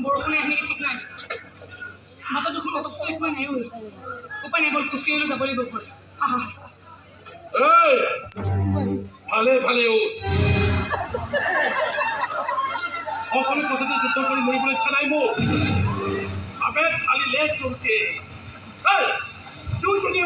বৰষুণে আহি ঠিক নাই মাথা দুখন অৱস্থা একোৱা নাই উপায় নাই বল খোজকাঢ়ি যাব লাগিব ঘৰ আহা ভালে ভালে সকলো কথাতে যুদ্ধ কৰি মৰিবলৈ ইচ্ছা নাই মোৰ আবে খালি লেট চলছে তুই যদি